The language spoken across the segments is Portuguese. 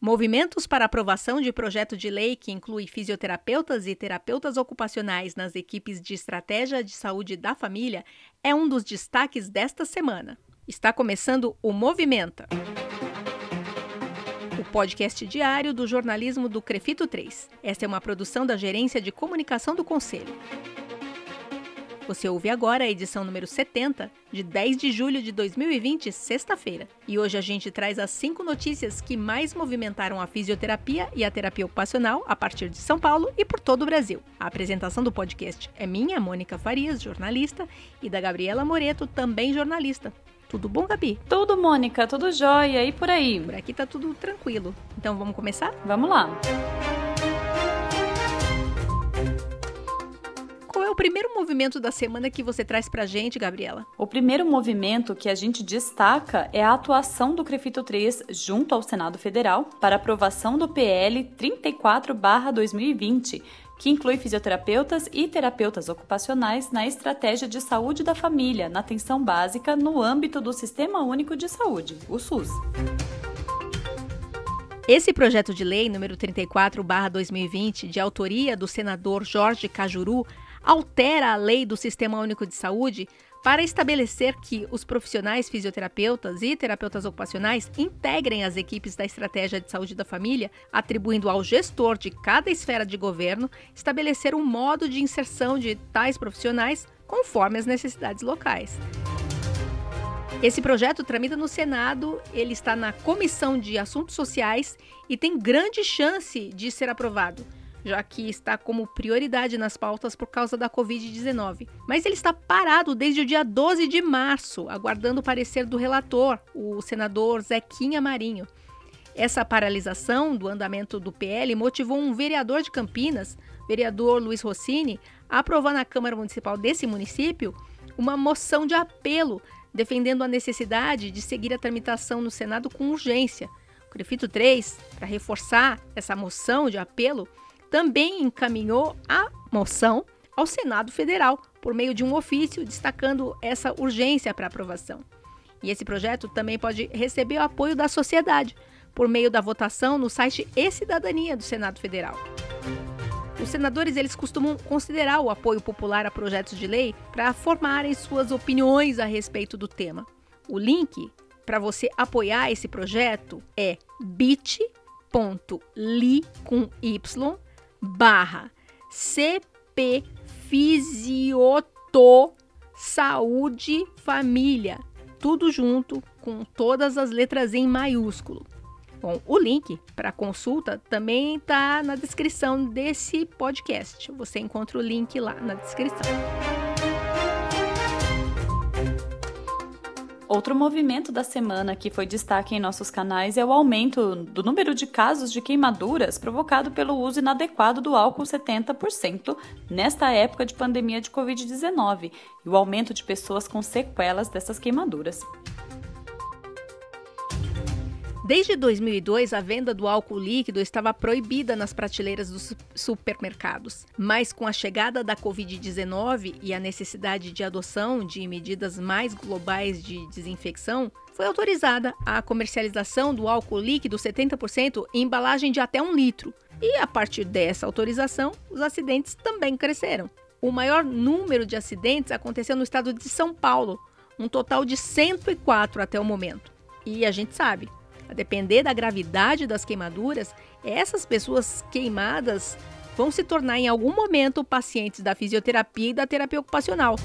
Movimentos para aprovação de projeto de lei que inclui fisioterapeutas e terapeutas ocupacionais nas equipes de estratégia de saúde da família é um dos destaques desta semana. Está começando o Movimenta, o podcast diário do jornalismo do Crefito 3. Esta é uma produção da Gerência de Comunicação do Conselho. Você ouve agora a edição número 70, de 10 de julho de 2020, sexta-feira. E hoje a gente traz as 5 notícias que mais movimentaram a fisioterapia e a terapia ocupacional a partir de São Paulo e por todo o Brasil. A apresentação do podcast é minha, Mônica Farias, jornalista, e da Gabriela Moreto, também jornalista. Tudo bom, Gabi? Tudo, Mônica, tudo jóia, e por aí? Por aqui tá tudo tranquilo. Então vamos começar? Vamos lá. Qual é o primeiro movimento da semana que você traz pra gente, Gabriela? O primeiro movimento que a gente destaca é a atuação do Crefito 3 junto ao Senado Federal para aprovação do PL 34/2020, que inclui fisioterapeutas e terapeutas ocupacionais na estratégia de saúde da família, na atenção básica, no âmbito do Sistema Único de Saúde, o SUS. Esse projeto de lei número 34/2020, de autoria do senador Jorge Cajuru, altera a lei do Sistema Único de Saúde para estabelecer que os profissionais fisioterapeutas e terapeutas ocupacionais integrem as equipes da estratégia de saúde da família, atribuindo ao gestor de cada esfera de governo estabelecer um modo de inserção de tais profissionais conforme as necessidades locais. Esse projeto tramita no Senado, ele está na Comissão de Assuntos Sociais e tem grande chance de ser aprovado, já que está como prioridade nas pautas por causa da Covid-19. Mas ele está parado desde o dia 12 de março, aguardando o parecer do relator, o senador Zequinha Marinho. Essa paralisação do andamento do PL motivou um vereador de Campinas, vereador Luiz Rossini, a aprovar na Câmara Municipal desse município uma moção de apelo defendendo a necessidade de seguir a tramitação no Senado com urgência. O Crefito 3, para reforçar essa moção de apelo, também encaminhou a moção ao Senado Federal, por meio de um ofício destacando essa urgência para aprovação. E esse projeto também pode receber o apoio da sociedade, por meio da votação no site e-Cidadania do Senado Federal. Os senadores eles costumam considerar o apoio popular a projetos de lei para formarem suas opiniões a respeito do tema. O link para você apoiar esse projeto é bit.ly/CP Fisioto Saúde Família, tudo junto com todas as letras em maiúsculo. Bom, o link para consulta também está na descrição desse podcast. Você encontra o link lá na descrição. Outro movimento da semana que foi destaque em nossos canais é o aumento do número de casos de queimaduras provocado pelo uso inadequado do álcool 70% nesta época de pandemia de Covid-19 e o aumento de pessoas com sequelas dessas queimaduras. Desde 2002, a venda do álcool líquido estava proibida nas prateleiras dos supermercados. Mas com a chegada da Covid-19 e a necessidade de adoção de medidas mais globais de desinfecção, foi autorizada a comercialização do álcool líquido 70% em embalagem de até 1 litro. E a partir dessa autorização, os acidentes também cresceram. O maior número de acidentes aconteceu no estado de São Paulo, um total de 104 até o momento. E a gente sabe, a depender da gravidade das queimaduras, essas pessoas queimadas vão se tornar em algum momento pacientes da fisioterapia e da terapia ocupacional.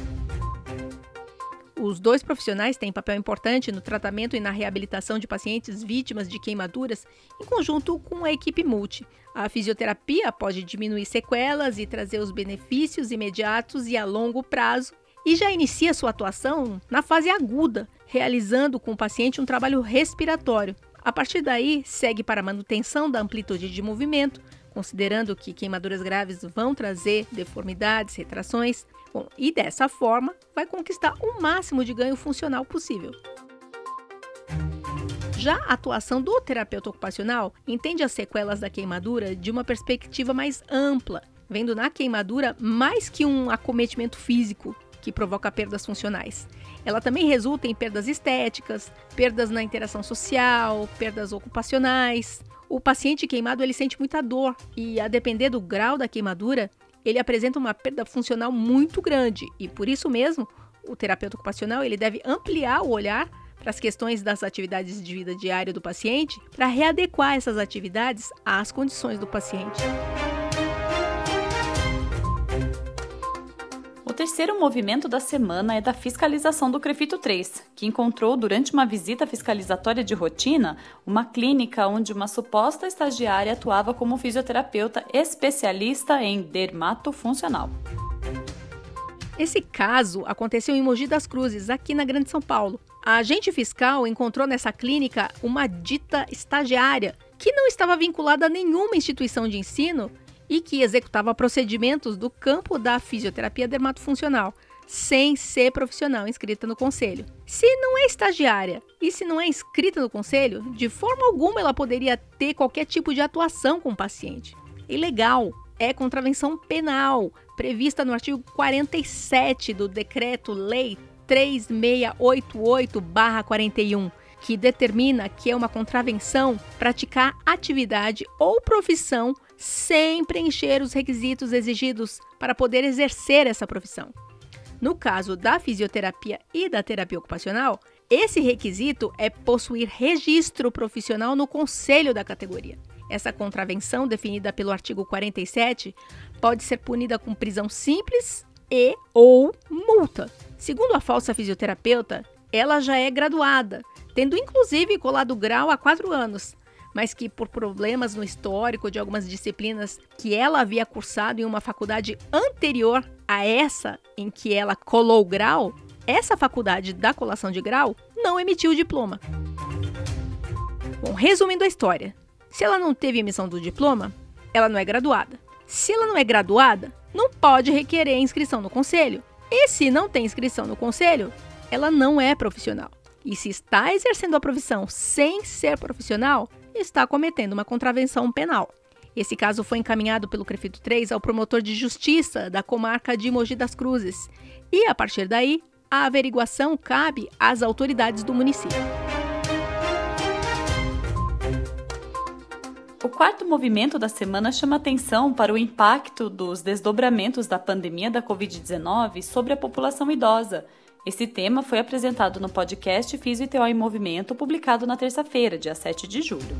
Os dois profissionais têm papel importante no tratamento e na reabilitação de pacientes vítimas de queimaduras, em conjunto com a equipe multi. A fisioterapia pode diminuir sequelas e trazer os benefícios imediatos e a longo prazo, e já inicia sua atuação na fase aguda, realizando com o paciente um trabalho respiratório. A partir daí, segue para a manutenção da amplitude de movimento, considerando que queimaduras graves vão trazer deformidades, retrações, e dessa forma vai conquistar o máximo de ganho funcional possível. Já a atuação do terapeuta ocupacional entende as sequelas da queimadura de uma perspectiva mais ampla, vendo na queimadura mais que um acometimento físico que provoca perdas funcionais. Ela também resulta em perdas estéticas, perdas na interação social, perdas ocupacionais. O paciente queimado ele sente muita dor e, a depender do grau da queimadura, ele apresenta uma perda funcional muito grande e, por isso mesmo, o terapeuta ocupacional ele deve ampliar o olhar para as questões das atividades de vida diária do paciente para readequar essas atividades às condições do paciente. O terceiro movimento da semana é da fiscalização do CREFITO 3, que encontrou durante uma visita fiscalizatória de rotina uma clínica onde uma suposta estagiária atuava como fisioterapeuta especialista em dermatofuncional. Esse caso aconteceu em Mogi das Cruzes, aqui na Grande São Paulo. A agente fiscal encontrou nessa clínica uma dita estagiária que não estava vinculada a nenhuma instituição de ensino e que executava procedimentos do campo da fisioterapia dermatofuncional, sem ser profissional inscrita no conselho. Se não é estagiária e se não é inscrita no conselho, de forma alguma ela poderia ter qualquer tipo de atuação com o paciente. Ilegal, é contravenção penal, prevista no artigo 47 do Decreto-Lei 3688/41, que determina que é uma contravenção praticar atividade ou profissão sem preencher os requisitos exigidos para poder exercer essa profissão. No caso da fisioterapia e da terapia ocupacional, esse requisito é possuir registro profissional no conselho da categoria. Essa contravenção, definida pelo artigo 47, pode ser punida com prisão simples ou multa. Segundo a falsa fisioterapeuta, ela já é graduada, tendo inclusive colado grau há 4 anos, mas que por problemas no histórico de algumas disciplinas que ela havia cursado em uma faculdade anterior a essa em que ela colou o grau, essa faculdade da colação de grau não emitiu o diploma. Bom, resumindo a história, se ela não teve emissão do diploma, ela não é graduada. Se ela não é graduada, não pode requerer inscrição no conselho. E se não tem inscrição no conselho, ela não é profissional. E se está exercendo a profissão sem ser profissional, está cometendo uma contravenção penal. Esse caso foi encaminhado pelo CREFITO 3 ao promotor de justiça da comarca de Mogi das Cruzes. E, a partir daí, a averiguação cabe às autoridades do município. O quarto movimento da semana chama atenção para o impacto dos desdobramentos da pandemia da Covid-19 sobre a população idosa. Esse tema foi apresentado no podcast Físio e TO em Movimento, publicado na terça-feira, dia 7 de julho.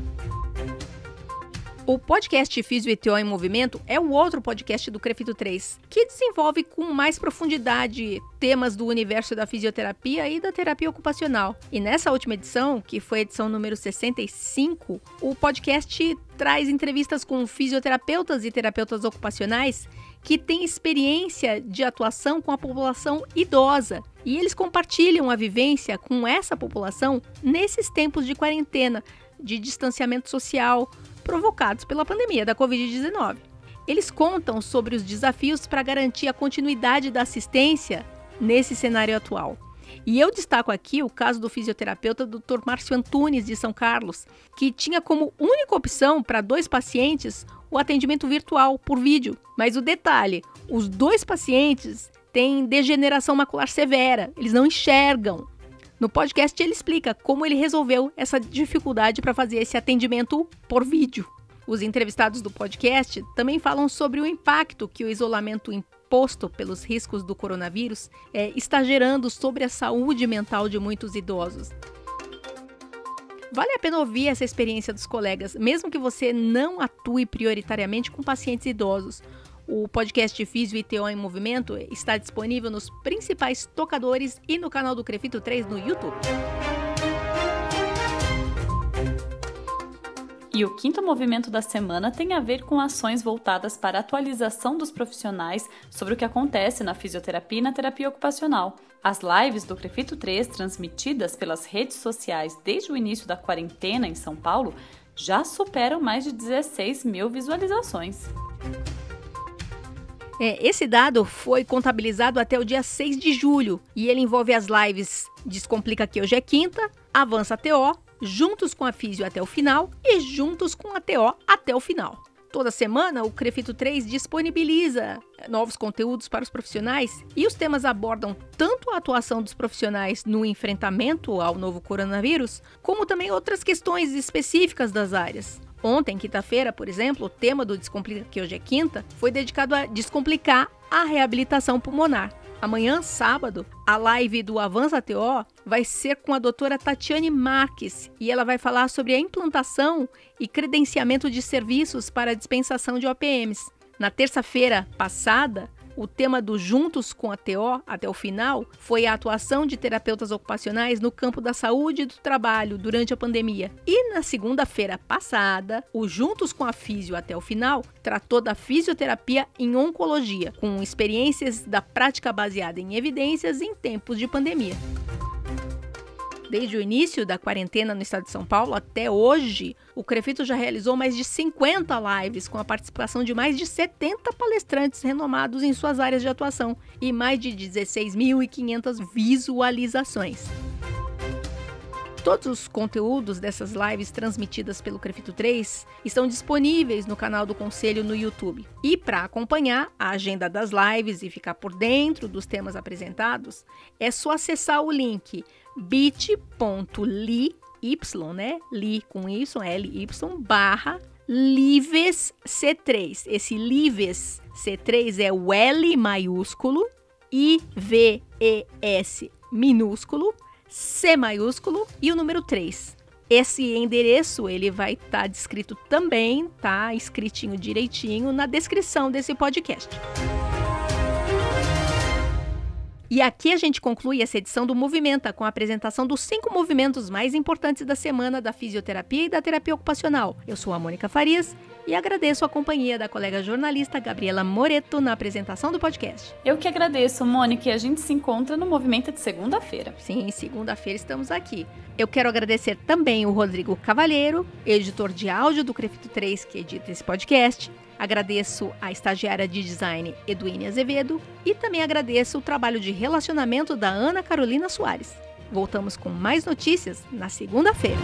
O podcast Físio e TO em Movimento é o outro podcast do CREFITO 3, que desenvolve com mais profundidade temas do universo da fisioterapia e da terapia ocupacional. E nessa última edição, que foi a edição número 65, o podcast traz entrevistas com fisioterapeutas e terapeutas ocupacionais que têm experiência de atuação com a população idosa. E eles compartilham a vivência com essa população nesses tempos de quarentena, de distanciamento social, provocados pela pandemia da Covid-19. Eles contam sobre os desafios para garantir a continuidade da assistência nesse cenário atual. E eu destaco aqui o caso do fisioterapeuta Dr. Márcio Antunes, de São Carlos, que tinha como única opção para 2 pacientes o atendimento virtual por vídeo. Mas o detalhe, os 2 pacientes têm degeneração macular severa, eles não enxergam. No podcast ele explica como ele resolveu essa dificuldade para fazer esse atendimento por vídeo. Os entrevistados do podcast também falam sobre o impacto que o isolamento imposto pelos riscos do coronavírus está gerando sobre a saúde mental de muitos idosos. Vale a pena ouvir essa experiência dos colegas, mesmo que você não atue prioritariamente com pacientes idosos. O podcast Físio e TO em Movimento está disponível nos principais tocadores e no canal do CREFITO 3 no YouTube. E o quinto movimento da semana tem a ver com ações voltadas para a atualização dos profissionais sobre o que acontece na fisioterapia e na terapia ocupacional. As lives do CREFITO 3, transmitidas pelas redes sociais desde o início da quarentena em São Paulo, já superam mais de 16 mil visualizações. Esse dado foi contabilizado até o dia 6 de julho e ele envolve as lives Descomplica que hoje é quinta, Avança a TO, Juntos com a Físio até o final e Juntos com a TO até o final. Toda semana o CREFITO 3 disponibiliza novos conteúdos para os profissionais e os temas abordam tanto a atuação dos profissionais no enfrentamento ao novo coronavírus, como também outras questões específicas das áreas. Ontem, quinta-feira, por exemplo, o tema do Descomplica, que hoje é quinta, foi dedicado a descomplicar a reabilitação pulmonar. Amanhã, sábado, a live do Avança TO vai ser com a doutora Tatiane Marques e ela vai falar sobre a implantação e credenciamento de serviços para a dispensação de OPMs. Na terça-feira passada, o tema do Juntos com a TO, até o final, foi a atuação de terapeutas ocupacionais no campo da saúde e do trabalho durante a pandemia. E na segunda-feira passada, o Juntos com a Físio, até o final, tratou da fisioterapia em oncologia, com experiências da prática baseada em evidências em tempos de pandemia. Desde o início da quarentena no estado de São Paulo até hoje, o CREFITO já realizou mais de 50 lives com a participação de mais de 70 palestrantes renomados em suas áreas de atuação e mais de 16.500 visualizações. Todos os conteúdos dessas lives transmitidas pelo CREFITO 3 estão disponíveis no canal do Conselho no YouTube. E para acompanhar a agenda das lives e ficar por dentro dos temas apresentados, é só acessar o link bit.ly, li com Y, L-Y, /Lives C3. Esse Lives C3 é o L maiúsculo, I-V-E-S minúsculo, C maiúsculo e o número 3. Esse endereço ele vai estar descrito também, tá escritinho direitinho na descrição desse podcast. E aqui a gente conclui essa edição do Movimenta com a apresentação dos 5 movimentos mais importantes da semana da fisioterapia e da terapia ocupacional. Eu sou a Mônica Farias e agradeço a companhia da colega jornalista Gabriela Moreto na apresentação do podcast. Eu que agradeço, Mônica, e a gente se encontra no Movimenta de segunda-feira. Sim, segunda-feira estamos aqui. Eu quero agradecer também o Rodrigo Cavalheiro, editor de áudio do CREFITO 3, que edita esse podcast. Agradeço a estagiária de design Eduine Azevedo e também agradeço o trabalho de relacionamento da Ana Carolina Soares. Voltamos com mais notícias na segunda-feira.